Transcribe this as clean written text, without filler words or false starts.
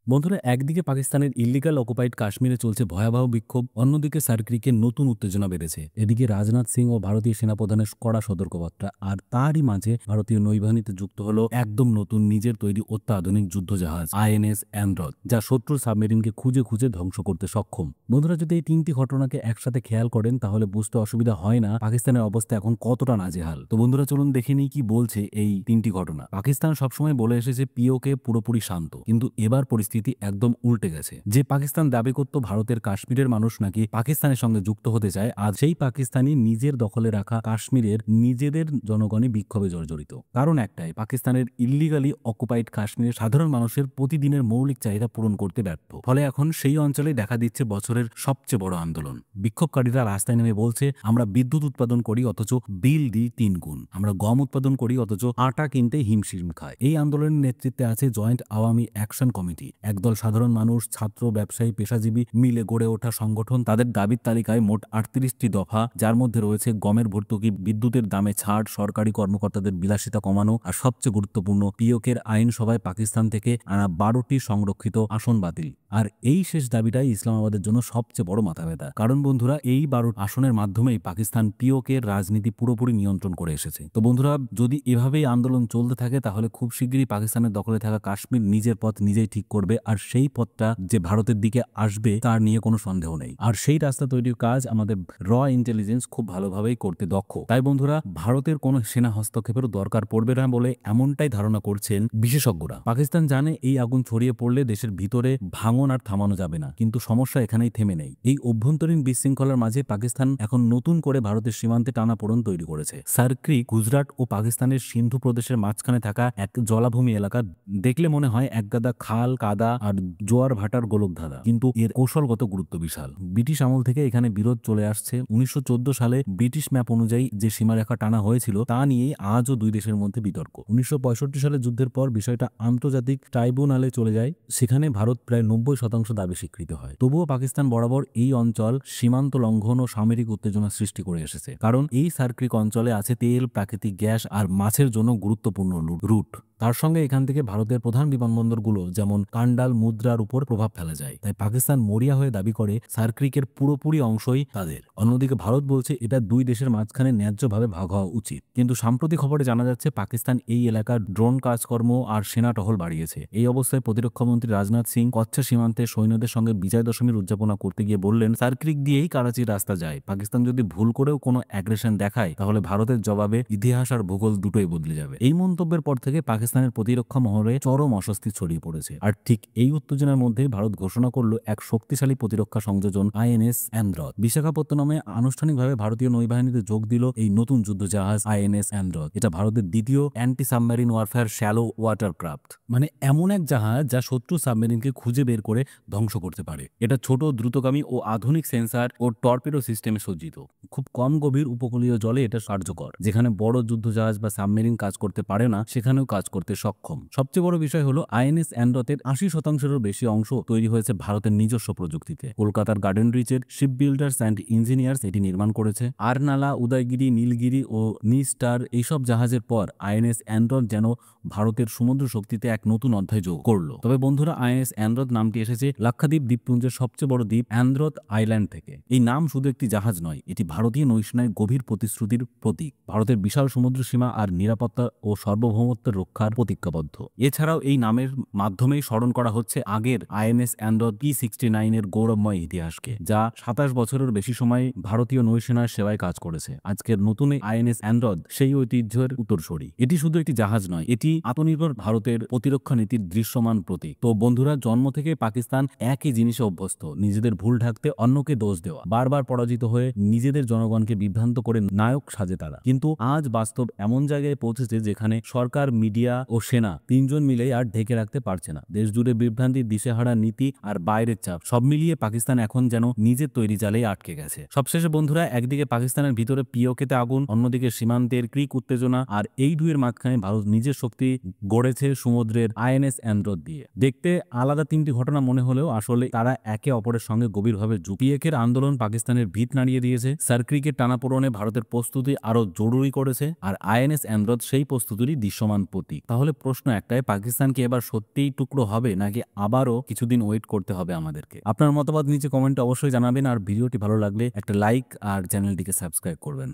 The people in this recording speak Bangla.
বন্ধুরা, একদিকে পাকিস্তানের ইল্লিগাল অকুপাইড কাশ্মীরে চলছে ভয়াবহ বিক্ষোভ, অন্যদিকে সার্কিকে নতুন উত্তেজনা বেড়েছে। এদিকে রাজনাথ সিং ও ভারতীয় সেনাপ্রধানের কড়া সতর্কবার্তা, আর তারই মাঝে ভারতীয় নৌবাহিনীতে যুক্ত হলো একদম নতুন নিজের তৈরি অত্যাধুনিক যুদ্ধজাহাজ আইএনএস অ্যান্ড্রথ, যা শত্রুর সাবমেরিনকে খুঁজে খুঁজে ধ্বংস করতে সক্ষম। বন্ধুরা, যদি এই তিনটি ঘটনাকে একসাথে খেয়াল করেন তাহলে বুঝতে অসুবিধা হয় না পাকিস্তানের অবস্থা এখন কতটা নাজেহাল। তো বন্ধুরা, চলুন দেখে নিই কি বলছে এই তিনটি ঘটনা। পাকিস্তান সবসময় বলে এসেছে পিওকে পুরোপুরি শান্ত, কিন্তু এবার পরিস্থিতি একদম উল্টে গেছে। যে পাকিস্তান দাবি করত ভারতের কাশ্মীরের মানুষ নাকি পাকিস্তানের সঙ্গে যুক্ত হতে চায়, আজ সেই পাকিস্তানি নিজের দখলে রাখা কাশ্মীরের নিজেদের জনগণই বিক্ষোভে জর্জরিত। কারণ একটাই, পাকিস্তানের ইল্লিগালি অকুপাইড কাশ্মীরের সাধারণ মানুষের প্রতিদিনের মৌলিক চাহিদা পূরণ করতে ব্যর্থ। ফলে এখন সেই অঞ্চলে দেখা দিচ্ছে বছরের সবচেয়ে বড় আন্দোলন। বিক্ষোভকারীরা রাস্তায় নেমে বলছে, আমরা বিদ্যুৎ উৎপাদন করি অথচ বিল দিই 3 গুণ, আমরা গম উৎপাদন করি অথচ আটা কিনতে হিমশিম খায়। এই আন্দোলনের নেতৃত্বে আছে জয়েন্ট আওয়ামী অ্যাকশন কমিটি, একদল সাধারণ মানুষ, ছাত্র, ব্যবসায়ী, পেশাজীবী মিলে গড়ে ওঠা সংগঠন। তাদের দাবির তালিকায় মোট 38টি দফা, যার মধ্যে রয়েছে গমের ভর্তুকি, বিদ্যুতের দামে ছাড়, সরকারি কর্মকর্তাদের বিলাসিতা কমানো, আর সবচেয়ে গুরুত্বপূর্ণ পিওকের আইনসভায় পাকিস্তান থেকে আনা 12টি সংরক্ষিত আসন বাতিল। আর এই শেষ দাবিটাই ইসলামাবাদের জন্য সবচেয়ে বড় মাথাব্যথা। কারণ বন্ধুরা, এই 12 আসনের মাধ্যমেই পাকিস্তান পিওকের রাজনীতি পুরোপুরি নিয়ন্ত্রণ করে এসেছে। তো বন্ধুরা, যদি এভাবেই আন্দোলন চলতে থাকে তাহলে খুব শীঘ্রই পাকিস্তানের দখলে থাকা কাশ্মীর নিজের পথ নিজেই ঠিক করবে, আর সেই পথটা যে ভারতের দিকে আসবে তার নিয়ে কোনো সন্দেহ নেই। আর সেই রাস্তা তৈরির কাজ আমাদের ইন্টেলিজেন্স খুব ভালোভাবেই করতে দক্ষ। তাই বন্ধুরা, ভারতের কোনো সেনা হস্তক্ষেপের দরকার পড়বে না বলে এমনটাই ধারণা করছেন বিশেষজ্ঞরা। পাকিস্তান জানে এই আগুন ছড়িয়ে পড়লে দেশের ভিতরে ভাঙন আর থামানো যাবে না, কিন্তু সমস্যা এখানেই থেমে নেই। এই অভ্যন্তরীণ বিশৃঙ্খলার মাঝে পাকিস্তান এখন নতুন করে ভারতের সীমান্তে টানাপোড়েন তৈরি করেছে। সার্ক্রি গুজরাট ও পাকিস্তানের সিন্ধু প্রদেশের মাঝখানে থাকা এক জলাভূমি এলাকা দেখলে মনে হয় একগাদা খাল, কাদা আর জোয়ার ভাটার গোলকধাঁধা, কিন্তু এর কৌশলগত গুরুত্ব বিশাল। ব্রিটিশ আমল থেকে এখানে বিরোধ চলে আসছে। 1914 সালে ব্রিটিশ ম্যাপ অনুযায়ী যে সীমারেখা টানা হয়েছিল তা নিয়ে আজও দুই দেশের মধ্যে বিতর্ক। 1965 সালে যুদ্ধের পর বিষয়টা আন্তর্জাতিক ট্রাইব্যুনালে চলে যায়, সেখানে ভারত প্রায় 90% দাবি স্বীকৃত হয়। তবুও পাকিস্তান বরাবর এই অঞ্চল সীমান্ত লঙ্ঘন ও সামরিক উত্তেজনা সৃষ্টি করে এসেছে, কারণ এই সার্ক্রিক অঞ্চলে আছে তেল, প্রাকৃতিক গ্যাস আর মাছের জন্য গুরুত্বপূর্ণ রুট। তার সঙ্গে এখান থেকে ভারতের প্রধান বিমানবন্দরগুলো যেমন কান্ডাল, মুদ্রার উপর প্রভাব ফেলা যায়। তাই পাকিস্তান মরিয়া হয়ে দাবি করে সার্ক্রিকের পুরোপুরি অংশই তাদের। অন্যদিকে ভারত বলছে এটা দুই দেশের মাঝখানে ন্যায্যভাবে ভাগ হওয়া উচিত। কিন্তু সাম্প্রতিক খবরে জানা যাচ্ছে পাকিস্তান এই এলাকার ড্রোন কাজকর্ম আর সেনা টহল বাড়িয়েছে। এই অবস্থায় প্রতিরক্ষামন্ত্রী রাজনাথ সিং কচ্ছা সীমান্তে সৈন্যদের সঙ্গে বিজয় দশমীর উদযাপনা করতে গিয়ে বললেন, সার্ক্রিক দিয়েই করাচির রাস্তা যায়। পাকিস্তান যদি ভুল করেও কোনো অ্যাগ্রেশন দেখায় তাহলে ভারতের জবাবে ইতিহাস আর ভূগোল দুটোই বদলে যাবে। এই মন্তব্যের পর থেকে পাকিস্তানের প্রতিরক্ষা মহলে চরম অস্বস্তি ছড়িয়ে পড়েছে। আর ঠিক এই উত্তেজনার মধ্যে ভারত ঘোষণা করলো এক শক্তিশালী প্রতিরক্ষা সংযোজন আইএনএস অ্যান্ড্রথ। বিশাখাপত্তনমে আনুষ্ঠানিকভাবে ভারতীয় নৌবাহিনীতে যোগ দিল এই নতুন যুদ্ধজাহাজ আইএনএস অ্যান্ড্রথ। এটা ভারতের দ্বিতীয় অ্যান্টি সাবমেরিন ওয়ারফেয়ার শ্যালো ওয়াটারক্রাফট, মানে এমন এক জাহাজ যা শত্রু সাবমেরিনকে খুঁজে বের করে ধ্বংস করতে পারে। এটা ছোট, দ্রুতগামী ও আধুনিক সেন্সার ও টর্পেডো সিস্টেমে সজ্জিত। খুব কম গভীর উপকূলীয় জলে এটা কার্যকর। যেখানে বড় যুদ্ধজাহাজ বা সাবমেরিন কাজ করতে পারে না সেখানেও কাজ করতে সক্ষম। সবচেয়ে বড় বিষয় হলো আইএনএস অ্যান্ড্রথের 80%-এরও বেশি অংশ তৈরি হয়েছে ভারতের নিজস্ব প্রযুক্তিতে। কলকাতার গার্ডেন রিচের শিপ বিল্ডার্স অ্যান্ড ইঞ্জিনিয়ার্স এটি নির্মাণ করেছে। আরনালা, উদয়গিরি, নীলগিরি ও নিস্টার এইসব জাহাজের পর আইএনএস অ্যান্ড্রথ যেন ভারতের সমুদ্র শক্তিতে এক নতুন অধ্যায় যোগ করলো। তবে বন্ধুরা, আইএনএস অ্যান্ড্রথ নামটি এসেছে লাক্ষাদ্বীপ দ্বীপপুঞ্জের সবচেয়ে বড় দ্বীপ অ্যান্ড্রথ আইল্যান্ড থেকে। এই নাম শুধু একটি জাহাজ নয়, এটি ভারতীয় নৌসেনার গভীর প্রতিশ্রুতির প্রতীক, ভারতের বিশাল সমুদ্র সীমা আর নিরাপত্তা ও সার্বভৌমত্বের রক্ষার প্রতিজ্ঞাবদ্ধ। এছাড়াও এই নামের মাধ্যমেই স্মরণ করা হচ্ছে আগের আইএনএস অ্যান্ড্রথ P-69 এর গৌরবময় ইতিহাসকে, যা 27 বছরের বেশি সময় ভারতীয় নৌসেনার সেবায় কাজ করেছে। আজকের নতুন আইএনএস অ্যান্ড্রথ সেই ঐতিহ্যের উত্তরসূরি। এটি শুধু একটি জাহাজ নয়, এটি আত্মনির্ভর ভারতের প্রতিরক্ষা নীতির দৃশ্যমান প্রতীক। তো বন্ধুরা, জন্ম থেকে পাকিস্তান একই জিনিসে অভ্যস্ত, নিজেদের ভুল ঢাকতে অন্যকে দোষ দেওয়া। বারবার পরাজিত হয়ে নিজেদের জনগণকে বিভ্রান্ত করে নায়ক সাজে তারা। কিন্তু আজ বাস্তব এমন জায়গায় পৌঁছেছে যেখানে সরকার, মিডিয়া ও সেনা তিনজন মিলেই আর ঢেকে রাখতে পারছে না। দেশ জুড়ে বিভ্রান্তি, দিশেহারা নীতি আর বাইরের চাপ, সব মিলিয়ে পাকিস্তান এখন যেন নিজের তৈরি জালেই আটকে গেছে। সবশেষে বন্ধুরা, একদিকে পাকিস্তানের ভিতরে পিওকেতে আগুন, অন্যদিকে সীমান্তের ক্রিক উত্তেজনা, আর এই দুইয়ের মাঝখানে ভারত নিজের শক্তি গড়েছে সমুদ্রের আইএনএস অ্যান্ড্রথ দিয়ে। দেখতে আলাদা তিনটি ঘটনা মনে হলেও আসলে তারা একে অপরের সঙ্গে গভীরভাবে যুক্ত। পিওকের আন্দোলন পাকিস্তানের ভিত নাড়িয়ে দিয়েছে, সার্ক্রিকের টানাপোড়েনে ভারতের প্রস্তুতি আরো জরুরি করেছে, আর আইএনএস অ্যান্ড্রথ সেই প্রস্তুতিরই দৃশ্যমান প্রতীক। তাহলে প্রশ্ন একটাই, পাকিস্তান কি এবার সত্যিই টুকরো হবে নাকি আবারও কিছুদিন ওয়েট করতে হবে আমাদেরকে? আপনার মতামত নিচে কমেন্টে অবশ্যই জানাবেন, আর ভিডিওটি ভালো লাগলে একটা লাইক আর চ্যানেলটিকে সাবস্ক্রাইব করবেন।